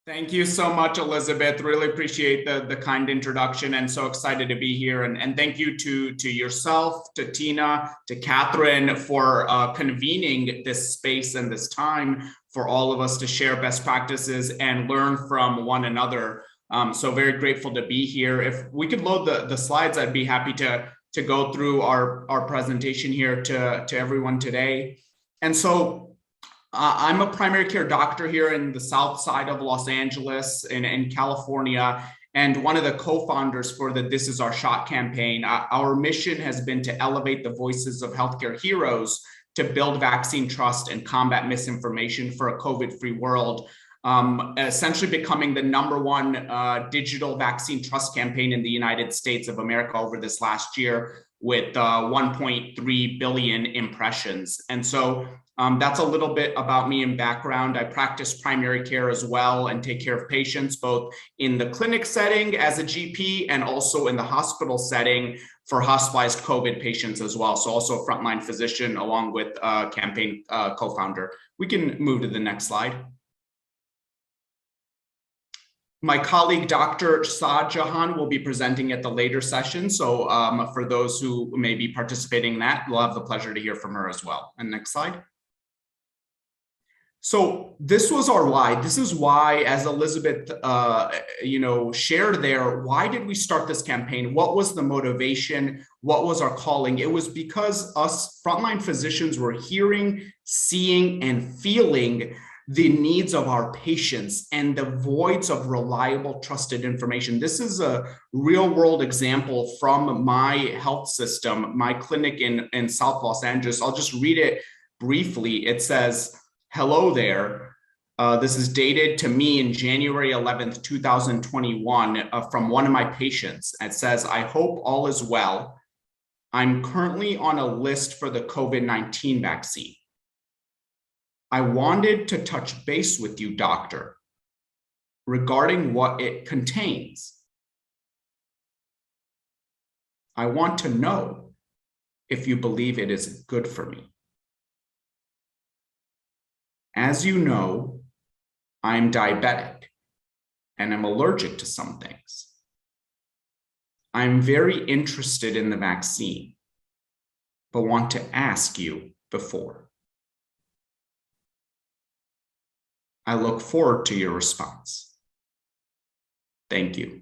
Thank you so much, Elizabeth. Really appreciate the kind introduction and so excited to be here. And thank you to yourself, to Tina, to Catherine for convening this space and this time for all of us to share best practices and learn from one another. So very grateful to be here. If we could load the slides, I'd be happy to go through our presentation here to everyone today. And so I'm a primary care doctor here in the south side of Los Angeles in California, and one of the co-founders for the This Is Our Shot campaign. Our mission has been to elevate the voices of healthcare heroes to build vaccine trust and combat misinformation for a COVID-free world, essentially becoming the #1 digital vaccine trust campaign in the United States of America over this last year with 1.3 billion impressions. And so that's a little bit about me and background. I practice primary care as well and take care of patients both in the clinic setting as a GP and also in the hospital setting for hospitalized COVID patients as well. So also a frontline physician along with campaign co-founder. We can move to the next slide. My colleague, Dr. Shajahan, will be presenting at the later session. So for those who may be participating in that, we'll have the pleasure to hear from her as well. And next slide. So this was our why. This is why, as Elizabeth, shared there, why did we start this campaign? What was the motivation? What was our calling? It was because us frontline physicians were hearing, seeing, and feeling the needs of our patients and the voids of reliable, trusted information. This is a real world example from my health system, my clinic in South Los Angeles. I'll just read it briefly. It says, "Hello there. This is dated to me in January 11th, 2021 from one of my patients. It says, I hope all is well. I'm currently on a list for the COVID-19 vaccine. I wanted to touch base with you, doctor, regarding what it contains. I want to know if you believe it is good for me. As you know, I'm diabetic and I'm allergic to some things. I'm very interested in the vaccine, but want to ask you before. I look forward to your response. Thank you."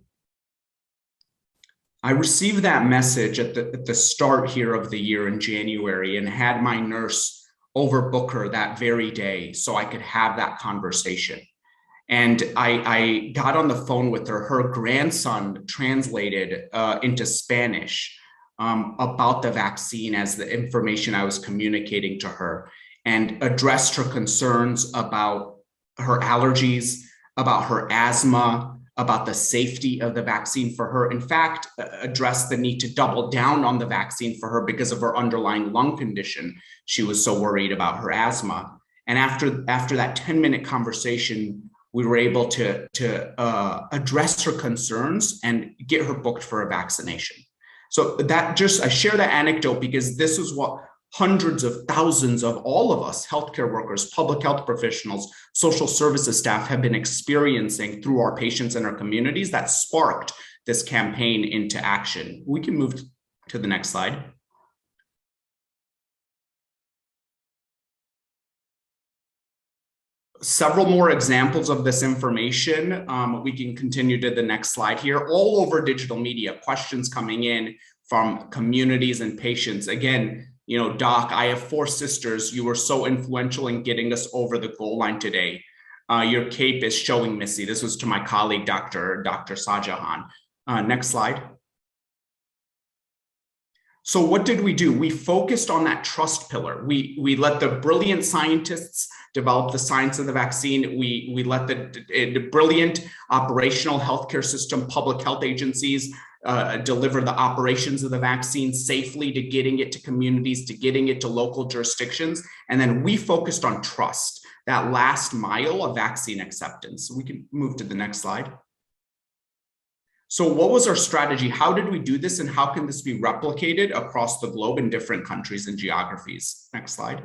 I received that message at the start here of the year in January and had my nurse overbook her that very day so I could have that conversation. And I got on the phone with her. Her grandson translated into Spanish about the vaccine as the information I was communicating to her, and addressed her concerns about her allergies, about her asthma, about the safety of the vaccine for her. In fact, addressed the need to double down on the vaccine for her because of her underlying lung condition. She was so worried about her asthma. And after that 10-minute conversation, we were able to address her concerns and get her booked for a vaccination. So I share that anecdote because this is what hundreds of thousands of all of us, healthcare workers, public health professionals, social services staff, have been experiencing through our patients and our communities that sparked this campaign into action. We can move to the next slide. Several more examples of this information. We can continue to the next slide here. All over digital media, questions coming in from communities and patients. Again, doc, I have 4 sisters. You were so influential in getting us over the goal line today. Your cape is showing, Missy. This was to my colleague, Dr. Shajahan. Next slide. So what did we do? We focused on that trust pillar. We let the brilliant scientists develop the science of the vaccine. We let the brilliant operational healthcare system, public health agencies deliver the operations of the vaccine safely, to getting it to communities, to getting it to local jurisdictions. And then we focused on trust, that last mile of vaccine acceptance. We can move to the next slide. So what was our strategy? How did we do this? And how can this be replicated across the globe in different countries and geographies? Next slide.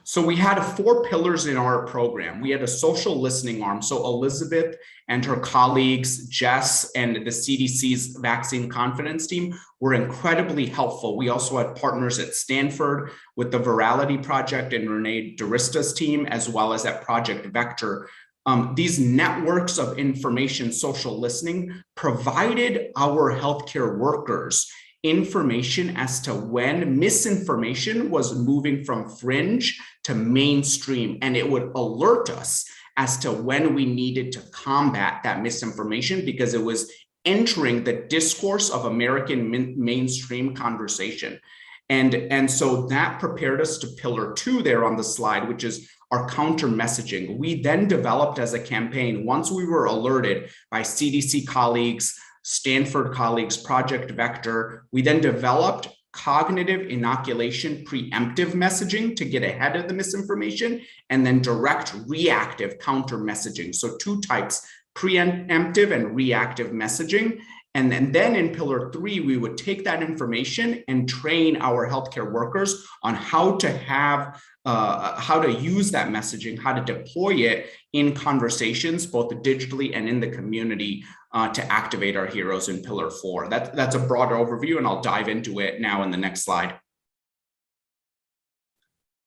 So we had 4 pillars in our program. We had a social listening arm. So Elizabeth and her colleagues, Jess and the CDC's vaccine confidence team were incredibly helpful. We also had partners at Stanford with the Virality Project and Renee DeRista's team, as well as at Project Vector. These networks of information, social listening, provided our healthcare workers information as to when misinformation was moving from fringe to mainstream, and it would alert us as to when we needed to combat that misinformation because it was entering the discourse of American mainstream conversation. And so that prepared us to pillar 2 there on the slide, which is our counter messaging. We then developed as a campaign, once we were alerted by CDC colleagues, Stanford colleagues, Project Vector, we then developed cognitive inoculation preemptive messaging to get ahead of the misinformation, and then direct reactive counter messaging. So 2 types, preemptive and reactive messaging. And then in pillar 3, we would take that information and train our healthcare workers on how to use that messaging, how to deploy it in conversations, both digitally and in the community, to activate our heroes in pillar 4. That's a broader overview, and I'll dive into it now in the next slide.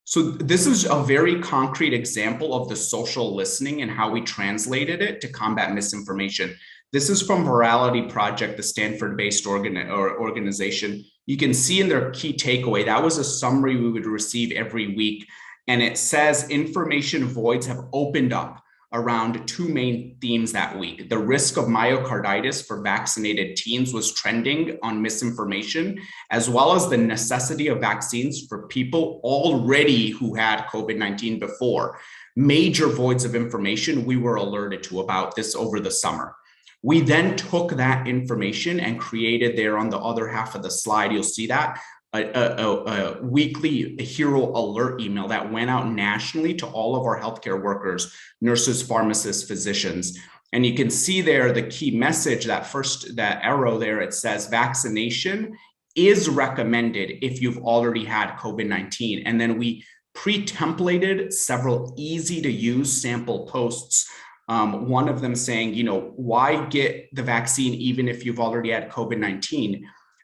So this is a very concrete example of the social listening and how we translated it to combat misinformation. This is from Virality Project, the Stanford-based organization. You can see in their key takeaway, that was a summary we would receive every week. And it says information voids have opened up around 2 main themes that week. The risk of myocarditis for vaccinated teens was trending on misinformation, as well as the necessity of vaccines for people already who had COVID-19 before. Major voids of information we were alerted to about this over the summer. We then took that information and created there on the other half of the slide, you'll see that, a weekly hero alert email that went out nationally to all of our healthcare workers, nurses, pharmacists, physicians. And you can see there the key message, that arrow there, it says vaccination is recommended if you've already had COVID-19. And then we pre-templated several easy to use sample posts. One of them saying, why get the vaccine even if you've already had COVID-19?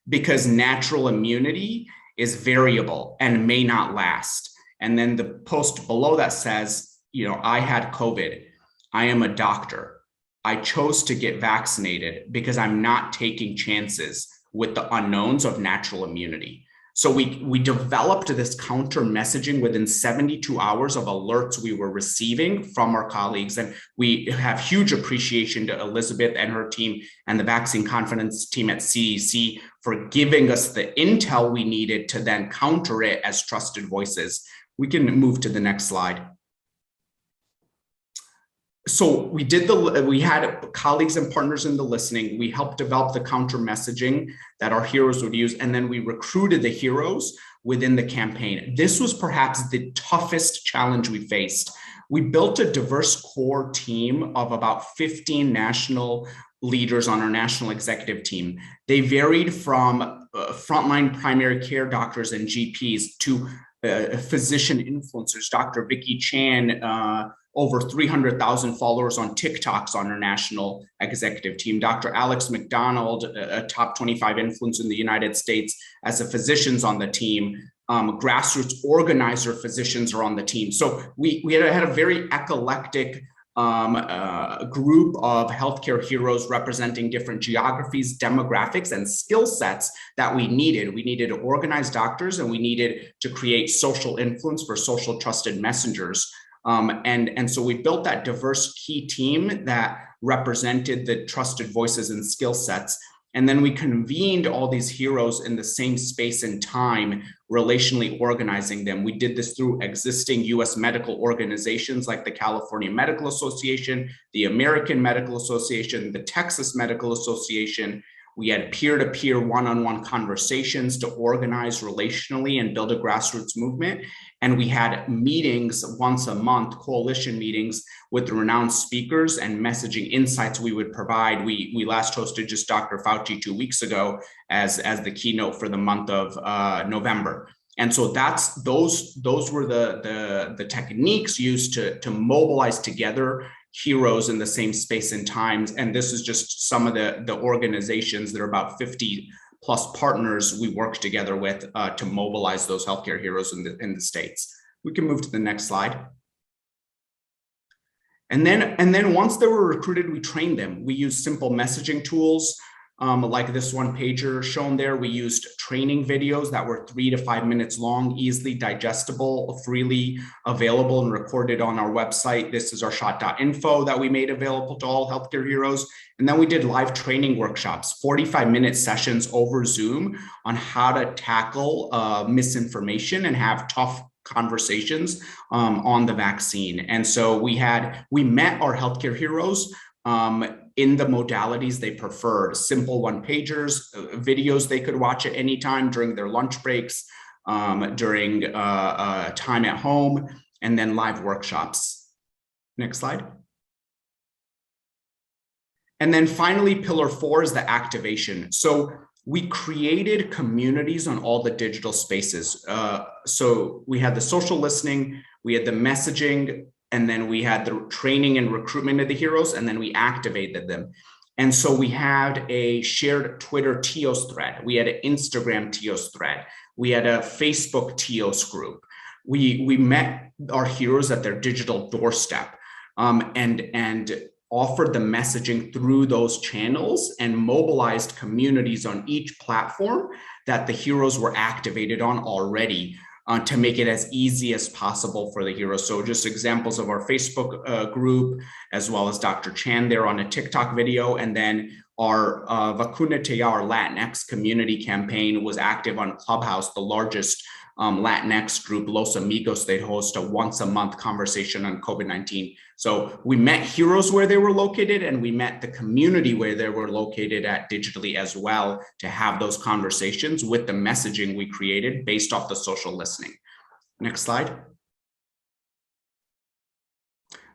Because natural immunity is variable and may not last. And then the post below that says, I had COVID. I am a doctor. I chose to get vaccinated because I'm not taking chances with the unknowns of natural immunity. So we developed this counter messaging within 72 hours of alerts we were receiving from our colleagues. And we have huge appreciation to Elizabeth and her team and the vaccine confidence team at CDC for giving us the intel we needed to then counter it as trusted voices. We can move to the next slide. So we had colleagues and partners in the listening. We helped develop the counter messaging that our heroes would use. And then we recruited the heroes within the campaign. This was perhaps the toughest challenge we faced. We built a diverse core team of about 15 national leaders on our national executive team. They varied from frontline primary care doctors and GPs to physician influencers, Dr. Vicky Chan, over 300,000 followers on TikToks on our national executive team. Dr. Alex McDonald, a top 25 influencer in the United States, as a physician's on the team. Grassroots organizer physicians are on the team. So we had a very eclectic group of healthcare heroes representing different geographies, demographics, and skill sets that we needed. We needed to organize doctors, and we needed to create social influence for social trusted messengers. And so we built that diverse key team that represented the trusted voices and skill sets. And then we convened all these heroes in the same space and time, relationally organizing them. We did this through existing US medical organizations like the California Medical Association, the American Medical Association, the Texas Medical Association. We had peer-to-peer, one-on-one conversations to organize relationally and build a grassroots movement. And we had meetings once a month, coalition meetings with renowned speakers and messaging insights we would provide. We last hosted just Dr. Fauci 2 weeks ago as the keynote for the month of November. And so those were the techniques used to mobilize together heroes in the same space and times. And this is just some of the organizations. There are about 50 plus partners we work together with to mobilize those healthcare heroes in the States. We can move to the next slide. And then once they were recruited, we trained them. We used simple messaging tools like this one pager shown there. We used training videos that were 3 to 5 minutes long, easily digestible, freely available and recorded on our website. This is our shot.info that we made available to all healthcare heroes. And then we did live training workshops, 45-minute sessions over Zoom on how to tackle misinformation and have tough conversations on the vaccine. And so we met our healthcare heroes in the modalities they preferred: simple one-pagers, videos they could watch at any time during their lunch breaks, during time at home, and then live workshops. Next slide. And then finally, pillar 4 is the activation. So we created communities on all the digital spaces. So we had the social listening, we had the messaging, and then we had the training and recruitment of the heroes, and then we activated them. And so we had a shared Twitter TIOS thread. We had an Instagram TIOS thread. We had a Facebook TIOS group. We met our heroes at their digital doorstep and offered the messaging through those channels and mobilized communities on each platform that the heroes were activated on already to make it as easy as possible for the heroes. So just examples of our Facebook group, as well as Dr. Chan there on a TikTok video. And then our Vacunate Ya, our Latinx community campaign, was active on Clubhouse, the largest Latinx group, Los Amigos. They host a once-a-month conversation on COVID-19. So we met heroes where they were located, and we met the community where they were located at digitally as well, to have those conversations with the messaging we created based off the social listening. Next slide.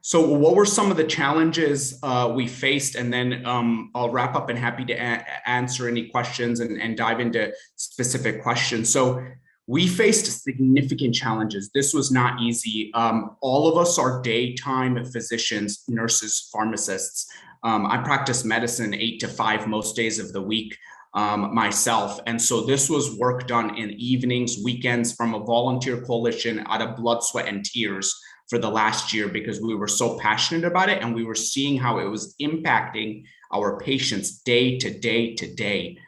So what were some of the challenges we faced? And then I'll wrap up and happy to answer any questions and dive into specific questions. So we faced significant challenges. This was not easy. All of us are daytime physicians, nurses, pharmacists. I practice medicine 8 to 5 most days of the week myself. And so this was work done in evenings, weekends, from a volunteer coalition out of blood, sweat, and tears for the last year, because we were so passionate about it and we were seeing how it was impacting our patients day to day to day.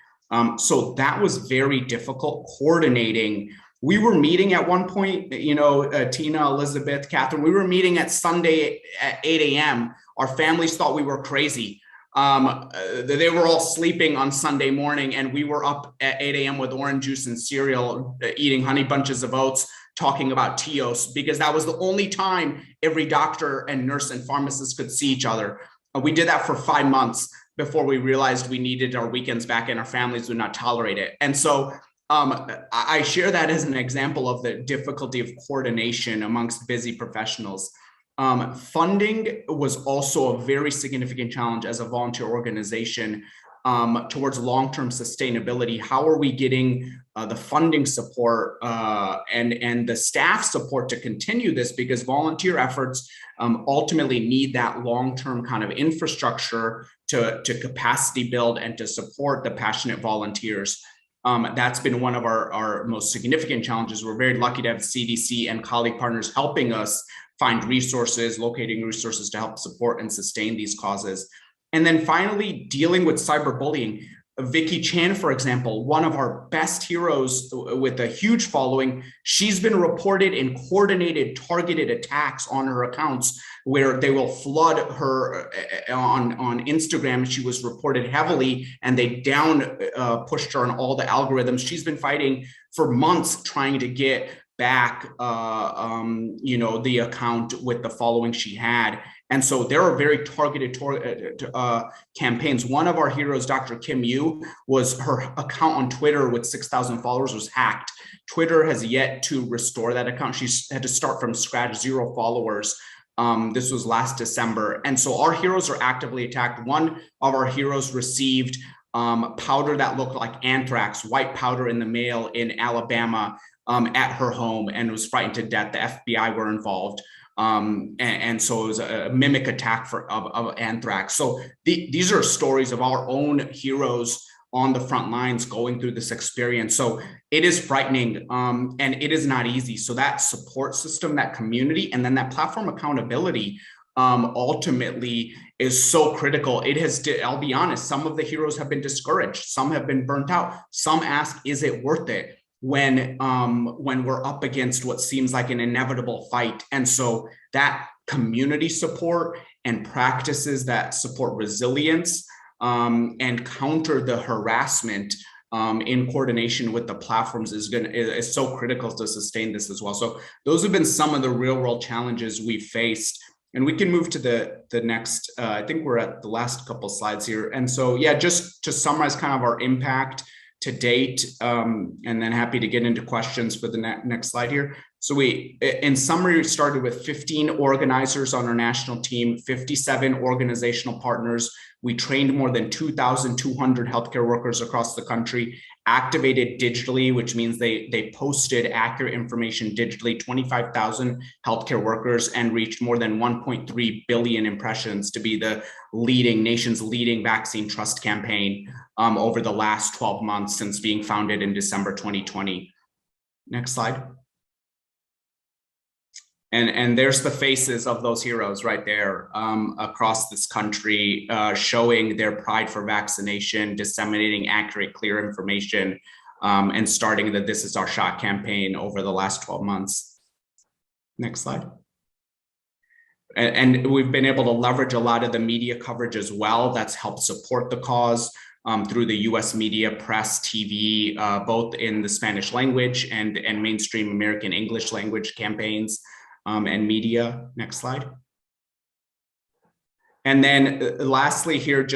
So that was very difficult coordinating. We were meeting at one point, Tina, Elizabeth, Catherine, we were meeting at Sunday at 8 a.m. Our families thought we were crazy. They were all sleeping on Sunday morning, and we were up at 8 a.m. with orange juice and cereal, eating honey bunches of oats, talking about TIOS, because that was the only time every doctor and nurse and pharmacist could see each other. We did that for 5 months before we realized we needed our weekends back and our families would not tolerate it. And so I share that as an example of the difficulty of coordination amongst busy professionals. Funding was also a very significant challenge as a volunteer organization towards long-term sustainability. How are we getting the funding support and the staff support to continue this? Because volunteer efforts ultimately need that long-term kind of infrastructure to capacity build and to support the passionate volunteers. That's been one of our most significant challenges. We're very lucky to have CDC and colleague partners helping us find resources, locating resources to help support and sustain these causes. And then finally, dealing with cyberbullying. Vicky Chan, for example, one of our best heroes with a huge following, she's been reported in coordinated, targeted attacks on her accounts where they will flood her on Instagram. She was reported heavily, and they pushed her on all the algorithms. She's been fighting for months trying to get back, the account with the following she had. And so there are very targeted campaigns. One of our heroes, Dr. Kim Yu, her account on Twitter with 6,000 followers was hacked. Twitter has yet to restore that account. She's had to start from scratch, 0 followers. This was last December. And so our heroes are actively attacked. One of our heroes received powder that looked like anthrax, white powder in the mail in Alabama. at her home and was frightened to death. The FBI were involved. And so it was a mimic attack of anthrax. So these are stories of our own heroes on the front lines going through this experience. So it is frightening, and it is not easy. So that support system, that community, and then that platform accountability ultimately is so critical. It has, I'll be honest, some of the heroes have been discouraged. Some have been burnt out. Some ask, is it worth it? When we're up against what seems like an inevitable fight. And so that community support and practices that support resilience and counter the harassment in coordination with the platforms is so critical to sustain this as well. So those have been some of the real world challenges we've faced. And we can move to the next, I think we're at the last couple slides here. And so, yeah, just to summarize kind of our impact to date, and then happy to get into questions for the next slide here. So we, in summary, we started with 15 organizers on our national team, 57 organizational partners. We trained more than 2,200 healthcare workers across the country, activated digitally, which means they posted accurate information digitally, 25,000 healthcare workers, and reached more than 1.3 billion impressions to be the nation's leading vaccine trust campaign over the last 12 months since being founded in December 2020. Next slide. And there's the faces of those heroes right there across this country, showing their pride for vaccination, disseminating accurate, clear information, and starting the This Is Our Shot campaign over the last 12 months. Next slide. And we've been able to leverage a lot of the media coverage as well. That's helped support the cause through the US media, press, TV, both in the Spanish language and mainstream American English language campaigns. And media. Next slide. And then lastly here,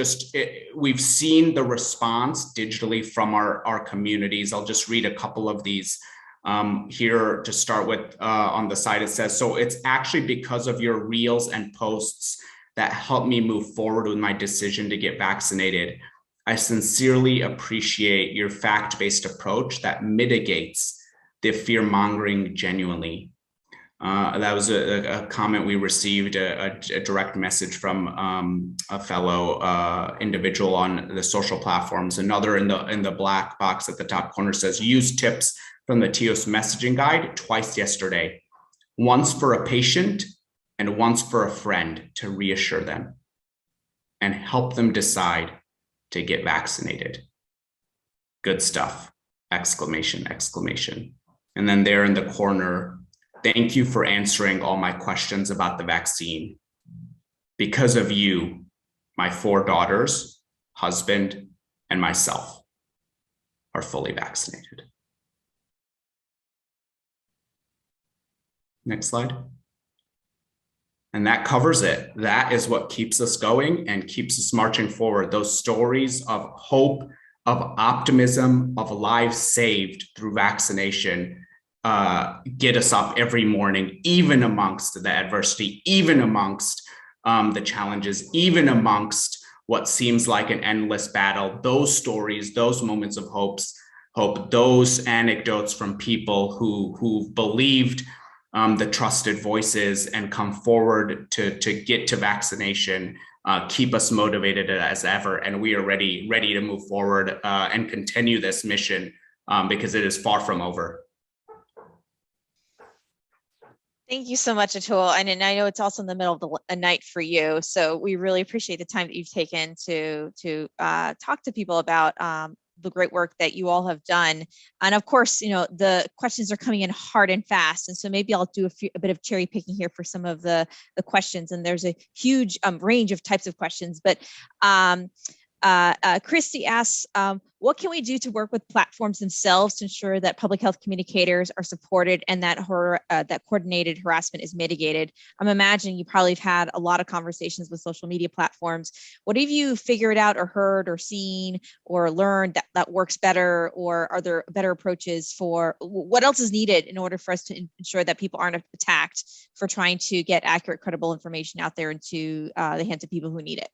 we've seen the response digitally from our communities. I'll just read a couple of these here to start with. On the side, it says, so it's actually because of your reels and posts that helped me move forward with my decision to get vaccinated. I sincerely appreciate your fact-based approach that mitigates the fear-mongering genuinely. That was a comment we received, a direct message from a fellow individual on the social platforms. Another in the black box at the top corner says, use tips from the TIOS messaging guide twice yesterday, once for a patient and once for a friend to reassure them and help them decide to get vaccinated. Good stuff, exclamation, exclamation. And then there in the corner, thank you for answering all my questions about the vaccine. Because of you, my 4 daughters, husband, and myself are fully vaccinated. Next slide. And that covers it. That is what keeps us going and keeps us marching forward. Those stories of hope, of optimism, of lives saved through vaccination get us up every morning, even amongst the adversity, even amongst the challenges, even amongst what seems like an endless battle. Those stories, those moments of hope, those anecdotes from people who believed the trusted voices and come forward to get to vaccination, keep us motivated as ever. And we are ready to move forward and continue this mission because it is far from over. Thank you so much, Atul. And I know it's also in the middle of a night for you. So we really appreciate the time that you've taken to talk to people about the great work that you all have done. And of course, you know, the questions are coming in hard and fast. And so maybe I'll do a bit of cherry picking here for some of the questions. And there's a huge range of types of questions. But Christy asks, what can we do to work with platforms themselves to ensure that public health communicators are supported and that that coordinated harassment is mitigated? I'm imagining you probably have had a lot of conversations with social media platforms. What have you figured out or heard or seen or learned that works better? Or are there better approaches for what else is needed in order for us to ensure that people aren't attacked for trying to get accurate, credible information out there into the hands of people who need it?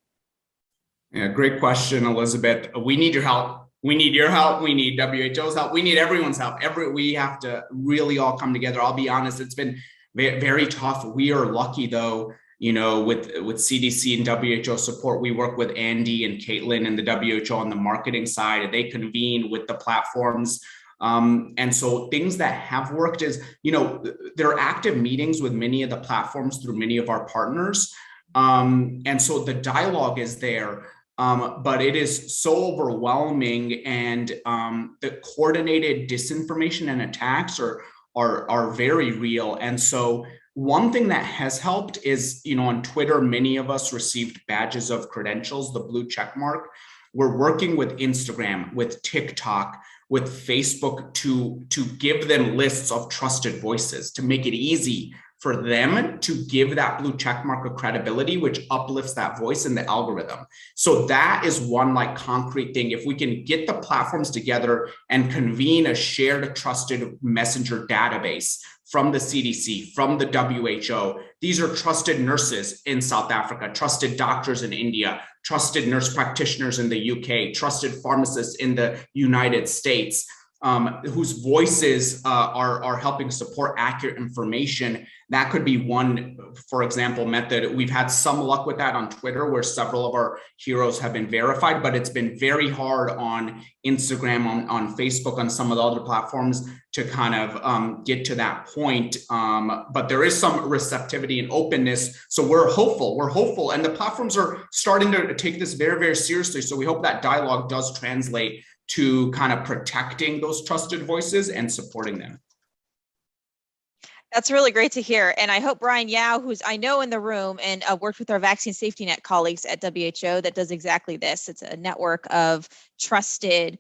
Yeah, great question, Elizabeth. We need your help. We need your help. We need WHO's help. We need everyone's help. We have to really all come together. I'll be honest, it's been very tough. We are lucky though, with CDC and WHO support. We work with Andy and Caitlin and the WHO on the marketing side. They convene with the platforms. And so things that have worked is, there are active meetings with many of the platforms through many of our partners. And so the dialogue is there. But it is so overwhelming, and the coordinated disinformation and attacks are very real. And so one thing that has helped is, on Twitter, many of us received badges of credentials, the blue check mark. We're working with Instagram, with TikTok, with Facebook to give them lists of trusted voices, to make it easy for them to give that blue check mark of credibility, which uplifts that voice in the algorithm. So that is one concrete thing. If we can get the platforms together and convene a shared trusted messenger database from the CDC, from the WHO, these are trusted nurses in South Africa, trusted doctors in India, trusted nurse practitioners in the UK, trusted pharmacists in the United States, whose voices are helping support accurate information. That could be one, for example, method. We've had some luck with that on Twitter, where several of our heroes have been verified, but it's been very hard on Instagram, on Facebook, on some of the other platforms to kind of get to that point. But there is some receptivity and openness. So we're hopeful. And the platforms are starting to take this very, very seriously. So we hope that dialogue does translate to kind of protecting those trusted voices and supporting them. That's really great to hear. And I hope Brian Yao, who's I know in the room and worked with our Vaccine Safety Net colleagues at WHO, that does exactly this. It's a network of trusted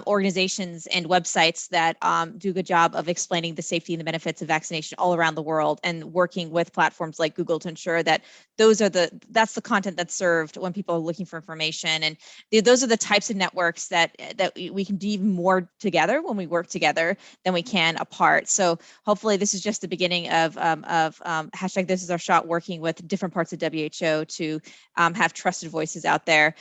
organizations and websites that do a good job of explaining the safety and the benefits of vaccination all around the world, and working with platforms like Google to ensure that that's the content that's served when people are looking for information. And those are the types of networks that we can do even more together when we work together than we can apart. So hopefully this is just the beginning of hashtag This Is Our Shot, working with different parts of WHO to have trusted voices out there,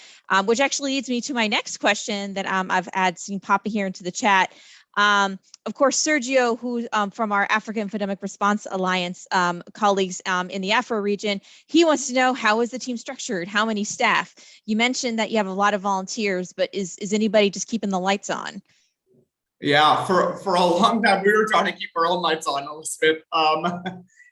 which actually leads me to my next question that I've seen popping here into the chat. Of course, Sergio, who from our Africa Infodemic Response Alliance colleagues in the Afro region, he wants to know, how is the team structured? How many staff? You mentioned that you have a lot of volunteers, but is anybody just keeping the lights on? Yeah, for a long time, we were trying to keep our own lights on, Elizabeth.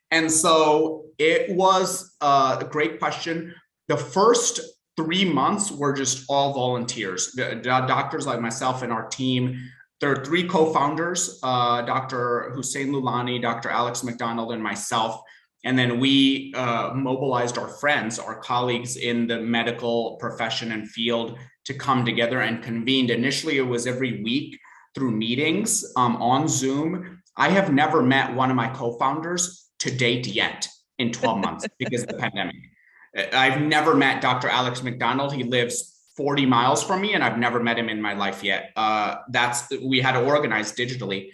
And so it was a great question. The first 3 months were just all volunteers, doctors like myself and our team. There are 3 co-founders, Dr. Hussein Lulani, Dr. Alex McDonald, and myself. And then we mobilized our friends, our colleagues in the medical profession and field to come together and convened. Initially, it was every week through meetings on Zoom. I have never met one of my co-founders to date yet in 12 months because of the pandemic. I've never met Dr. Alex McDonald. He lives 40 miles from me, and I've never met him in my life yet. We had to organize digitally.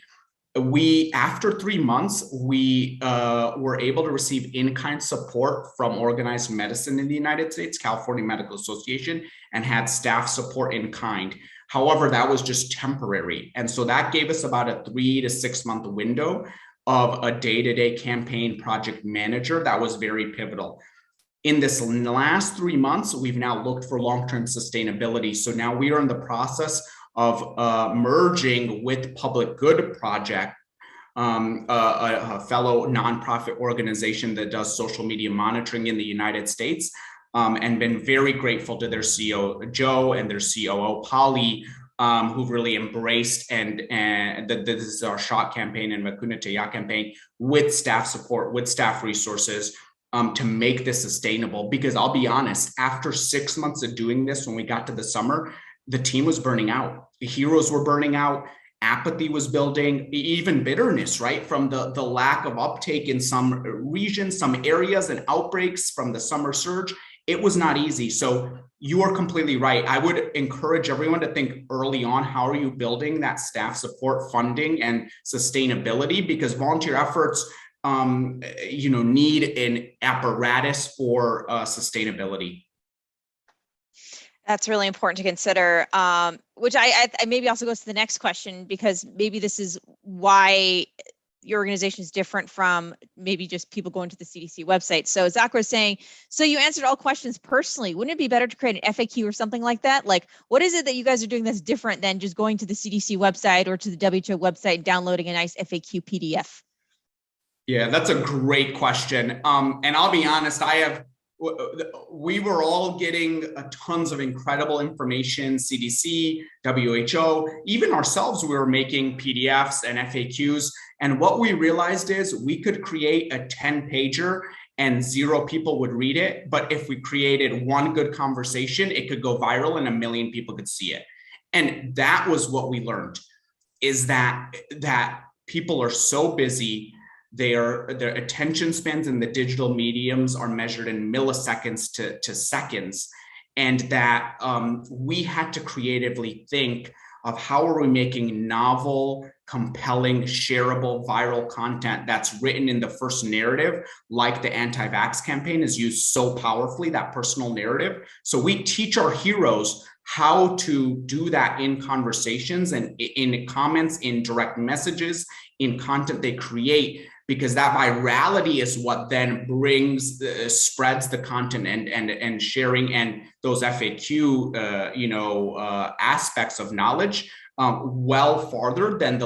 After 3 months, we were able to receive in-kind support from Organized Medicine in the United States, California Medical Association, and had staff support in kind. However, that was just temporary. And so that gave us about a 3 to 6 month window of a day-to-day campaign project manager that was very pivotal. In this last 3 months, we've now looked for long-term sustainability. So now we are in the process of merging with Public Good Project, a fellow nonprofit organization that does social media monitoring in the United States, and been very grateful to their CEO, Joe, and their COO, Polly, who've really embraced and this is our SHOT campaign and Makuna Taya campaign with staff support, with staff resources, to make this sustainable. Because I'll be honest, after 6 months of doing this, when we got to the summer, the team was burning out. The heroes were burning out. Apathy was building, even bitterness, right? From the lack of uptake in some regions, some areas, and outbreaks from the summer surge. It was not easy. So you are completely right. I would encourage everyone to think early on, how are you building that staff support, funding, and sustainability? Because volunteer efforts need an apparatus for sustainability. That's really important to consider, which I maybe also goes to the next question, because maybe this is why your organization is different from maybe just people going to the CDC website. So Zach was saying, so you answered all questions personally. Wouldn't it be better to create an FAQ or something like that? Like, what is it that you guys are doing that's different than just going to the CDC website or to the WHO website and downloading a nice FAQ PDF? Yeah, that's a great question. And I'll be honest, we were all getting tons of incredible information, CDC, WHO, even ourselves, we were making PDFs and FAQs. And what we realized is we could create a 10-pager and 0 people would read it. But if we created one good conversation, it could go viral and 1 million people could see it. And that was what we learned, is that people are so busy. Their attention spans in the digital mediums are measured in milliseconds to seconds, and that we had to creatively think of how are we making novel, compelling, shareable, viral content that's written in the first narrative, like the anti-vax campaign is used so powerfully, that personal narrative. So we teach our heroes how to do that in conversations and in comments, in direct messages, in content they create, because that virality is what then brings spreads the content and sharing and those FAQ aspects of knowledge well farther than the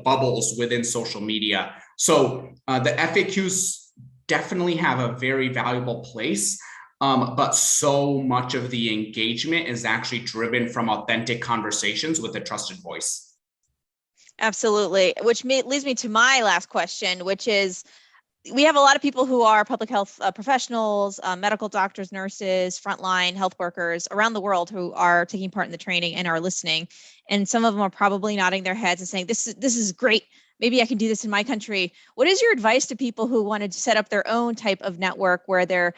bubbles within social media. So the FAQs definitely have a very valuable place, but so much of the engagement is actually driven from authentic conversations with a trusted voice. Absolutely, which leads me to my last question, which is, we have a lot of people who are public health professionals, medical doctors, nurses, frontline health workers around the world who are taking part in the training and are listening. And some of them are probably nodding their heads and saying, this is great. Maybe I can do this in my country. What is your advice to people who wanted to set up their own type of network where they're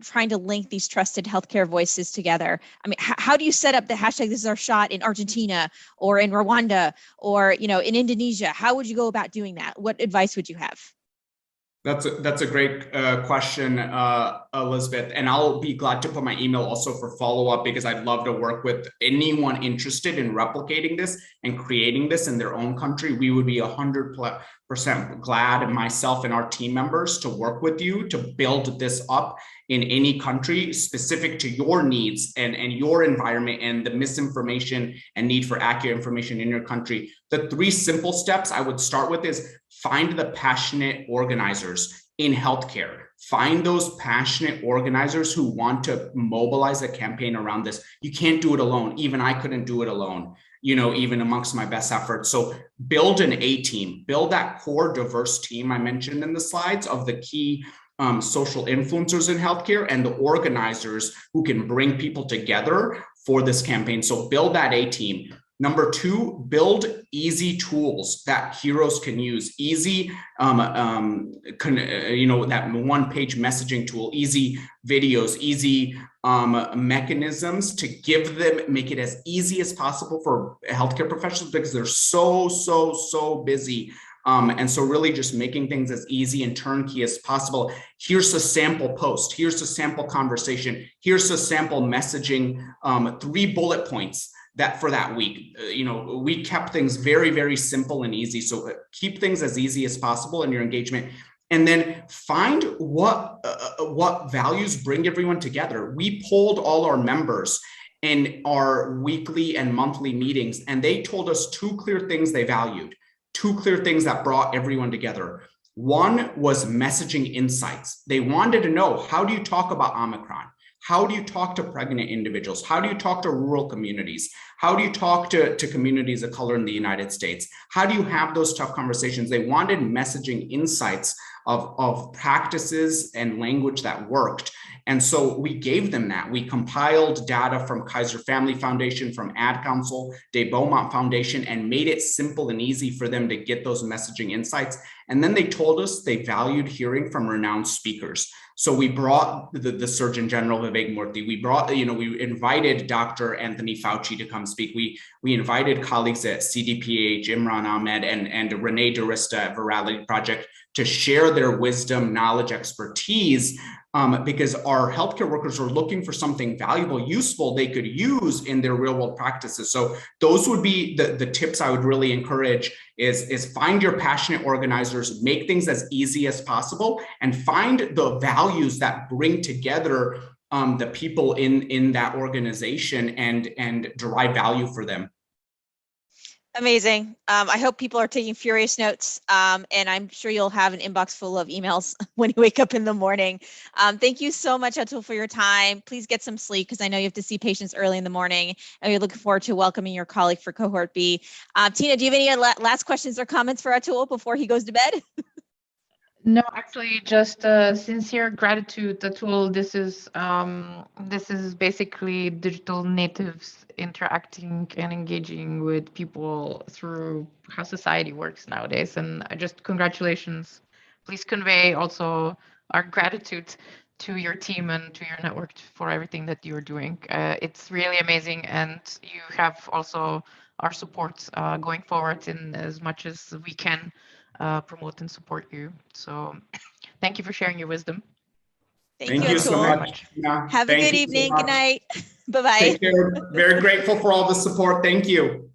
trying to link these trusted healthcare voices together? I mean, how do you set up the hashtag "This is our shot" in Argentina or in Rwanda or in Indonesia? How would you go about doing that? What advice would you have? That's a great question, Elizabeth, and I'll be glad to put my email also for follow-up, because I'd love to work with anyone interested in replicating this and creating this in their own country. We would be 100% glad, myself and our team members, to work with you to build this up in any country specific to your needs and your environment and the misinformation and need for accurate information in your country. The 3 simple steps I would start with is find the passionate organizers in healthcare. Find those passionate organizers who want to mobilize a campaign around this. You can't do it alone. Even I couldn't do it alone, even amongst my best efforts. So build an A team, build that core diverse team I mentioned in the slides of the key social influencers in healthcare and the organizers who can bring people together for this campaign. So build that A team. Number 2, build easy tools that heroes can use. Easy, that 1-page messaging tool, easy videos, easy mechanisms to make it as easy as possible for healthcare professionals, because they're so busy. And so really just making things as easy and turnkey as possible. Here's a sample post. Here's a sample conversation. Here's a sample messaging, 3 bullet points for that week. We kept things very, very simple and easy. So keep things as easy as possible in your engagement. And then find what values bring everyone together. We polled all our members in our weekly and monthly meetings, and they told us 2 clear things they valued. 2 clear things that brought everyone together. One was messaging insights. They wanted to know, how do you talk about Omicron? How do you talk to pregnant individuals? How do you talk to rural communities? How do you talk to communities of color in the United States? How do you have those tough conversations? They wanted messaging insights of practices and language that worked. And so we gave them that. We compiled data from Kaiser Family Foundation, from Ad Council, De Beaumont Foundation, and made it simple and easy for them to get those messaging insights. And then they told us they valued hearing from renowned speakers. So we brought the Surgeon General Vivek Murthy. We invited Dr. Anthony Fauci to come speak. We invited colleagues at CDPH, Imran Ahmed, and Renee DeRista at Virality Project to share their wisdom, knowledge, expertise because our healthcare workers are looking for something valuable, useful they could use in their real world practices. So those would be the tips I would really encourage is find your passionate organizers, make things as easy as possible, and find the values that bring together the people in that organization and derive value for them. Amazing. I hope people are taking furious notes, and I'm sure you'll have an inbox full of emails when you wake up in the morning. Thank you so much, Atul, for your time. Please get some sleep because I know you have to see patients early in the morning, and we're looking forward to welcoming your colleague for cohort B. Tina, do you have any last questions or comments for Atul before he goes to bed? No, actually, just sincere gratitude, Atul. This is basically digital natives interacting and engaging with people through how society works nowadays. And just congratulations. Please convey also our gratitude to your team and to your network for everything that you're doing. It's really amazing, and you have also our support going forward in as much as we can. Promote and support you. So thank you for sharing your wisdom. Thank you Atul. so much. Have a good evening. Good night. Bye-bye. Take care. Very grateful for all the support. Thank you.